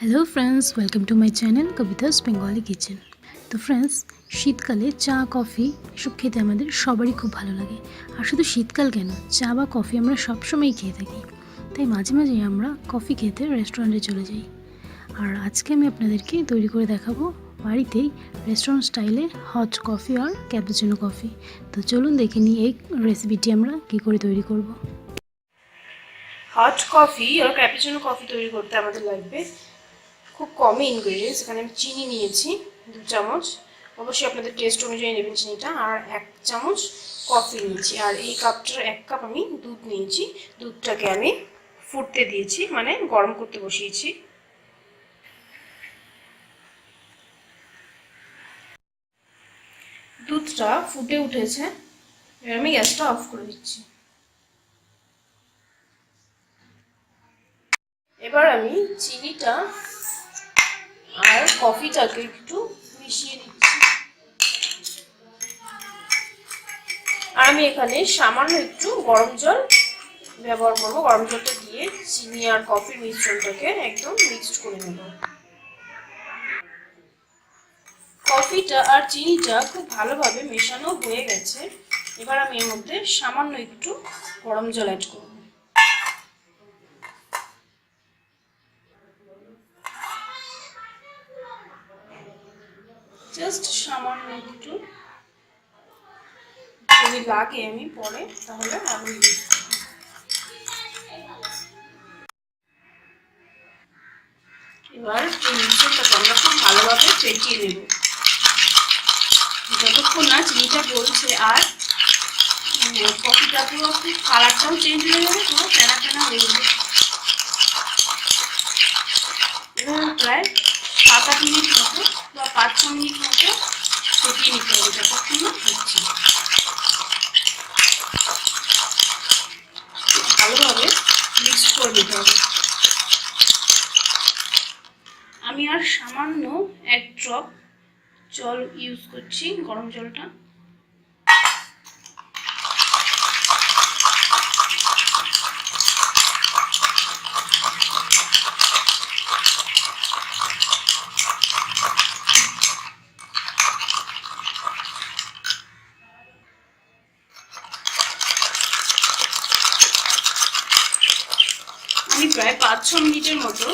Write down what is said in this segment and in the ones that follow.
Hello friends, welcome to my channel Kabita's Bengali kitchen. তো friends, শীতকালে চা কফি এসব খেতে আমাদের সবারই খুব ভালো লাগে। আর শুধু শীতকাল কেন, চা বা কফি আমরা সবসময়ই খেয়ে থাকি। তাই মাঝে মাঝেই আমরা কফি খেতে রেস্টুরেন্টে চলে যাই। আর আজকে আমি আপনাদেরকে তৈরি করে দেখাবো বাড়িতেই রেস্টুরেন্ট স্টাইলে হট কফি আর ক্যাপুচিনো কফি। তো চলুন দেখে নিই এই রেসিপিটি আমরা কী করে তৈরি করব। হট কফি আর ক্যাপুচিনো কফি তৈরি করতে আমাদের লাগবে খুব কমই ইনগ্রেডিয়েন্টস। এখানে আমি চিনি নিয়েছি 2 চামচ, অবশ্যই আপনাদের টেস্ট অনুযায়ী নেবেন চিনিটা, আর 1 চামচ কফি নিয়েছি। আর এই কাপটার 1 কাপ আমি দুধ নিয়েছি। দুধটাকে আমি ফুটতে দিয়েছি, মানে গরম করতে বসিয়েছি। দুধটা ফুটে উঠেছে, এবার আমি গ্যাসটা অফ করে দিচ্ছি। এবার আমি চিনিটা আর কফিটাকে একটু মিশিয়ে দিচ্ছি। আর আমি এখানে সামান্য একটু গরম জল ব্যবহার করবো। গরম জলটা দিয়ে চিনি আর কফির মিশ্রণটাকে একদম মিক্সড করে নেব। কফিটা আর চিনিটা খুব ভালোভাবে মেশানো হয়ে গেছে। এবার আমি এর মধ্যে সামান্য একটু গরম জল অ্যাড করব। জাস্ট সামান্য একটু, যদি লাগে আমি পরে তাহলে আরো ইউজ করব। এবার এই মিশ্রণটাকে আমরা খুব ভালোভাবে ফেটিয়ে নেব যতক্ষণ না চিনিটা গলছে আর কফিটা পুরো কালারটাও চেঞ্জ হয়ে যাবে, পুরো ফেনা ফেনা হয়ে যাবে। এবার প্রায় 7-8 মিনিট মতো বা 5-6 মিনিট মতো ফুটিয়ে নিতে হবে যতক্ষণ না হচ্ছে। ভালোভাবে মিক্স করে নিতে হবে। আমি আর সামান্য 1 ড্রপ জল ইউজ করছি, গরম জলটা। আমি প্রায় 5-6 মিনিটের মতো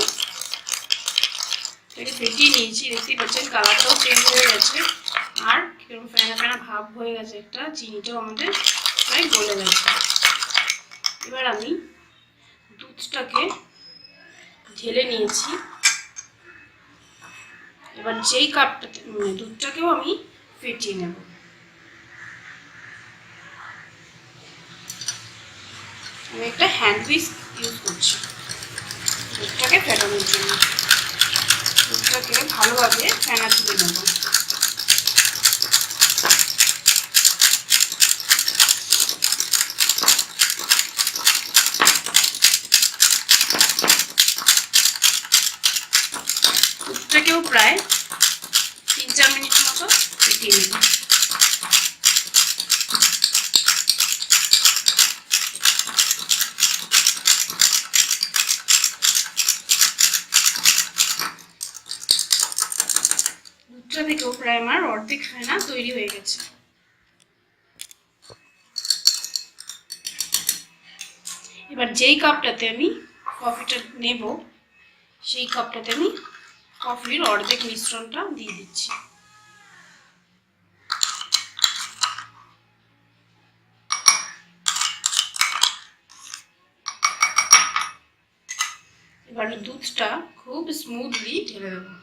এটাকে ফেটিয়ে নিয়েছি। দেখতেই পাচ্ছেন কালারটাও চেঞ্জ হয়ে গেছে আর কিরকম ফেনা ফেনা ভাব হয়ে গেছে একটা। চিনিটাও আমাদের প্রায় গলে গেছে। এবার আমি দুধটাকে ঢেলে নিয়েছি। এবার যেই কাপটাতে দুধটাকেও আমি ফেটিয়ে নেব। আমি একটা হ্যান্ড হুইস্ক ইউজ করছি দুধটাকে ফেটানোর জন্য। দুধটাকে ভালোভাবে ফেনা তুলে নেব। দুধটাকেও প্রায় 3-4 মিনিট মতো ফেটিয়ে নেব। দুধটা থেকেও প্রায় আমার অর্ধেক ফেনা তৈরি হয়ে গেছে। এবার যেই কাপটাতে আমি কফিটা নেব সেই কাপটাতে আমি কফির অর্ধেক মিশ্রণটা দিয়ে দিচ্ছি। এবার দুধটা খুব স্মুথলি ঢেলে দেবো।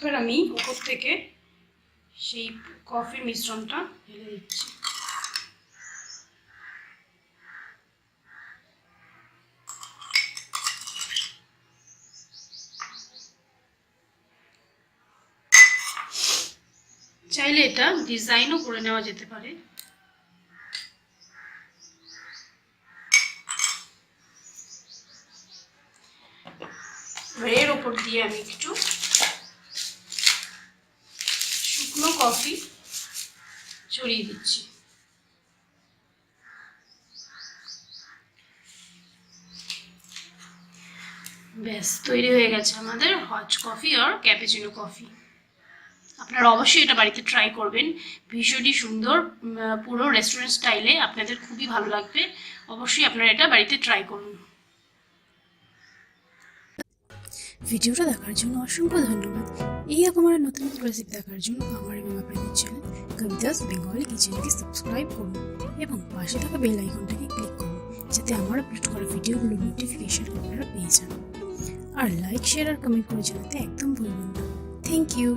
এবার আমি উপর থেকে সেই কফির মিশ্রণটা ঢেলে দিচ্ছি। চাইলে এটা ডিজাইনও করে নেওয়া যেতে পারে। এর ওপর দিয়ে আমি একটু শুকনো কফি ছড়িয়ে দিচ্ছি। ব্যাস তৈরি হয়ে গেছে আমাদের হট কফি আর ক্যাপুচিনো কফি। আপনারা অবশ্যই এটা বাড়িতে ট্রাই করবেন, ভীষণই সুন্দর, পুরো রেস্টুরেন্ট স্টাইলে, আপনাদের খুবই ভালো লাগবে। অবশ্যই আপনারা এটা বাড়িতে ট্রাই করুন। ভিডিওটা দেখার জন্য অসংখ্য ধন্যবাদ। এইরকম আর নতুন নতুন রেসিপি দেখার জন্য আমার এবং আপনাদের চ্যানেল কবিতাস বেঙ্গলি কিচেনকে সাবস্ক্রাইব করুন এবং পাশে থাকা বেল আইকনটাকে ক্লিক করুন, যাতে আমার আপলোড করা ভিডিওগুলোর নোটিফিকেশন আপনারা পেয়ে যান। আর লাইক, শেয়ার আর কমেন্ট করে জানাতে একদম ভুলবেন না। Thank you.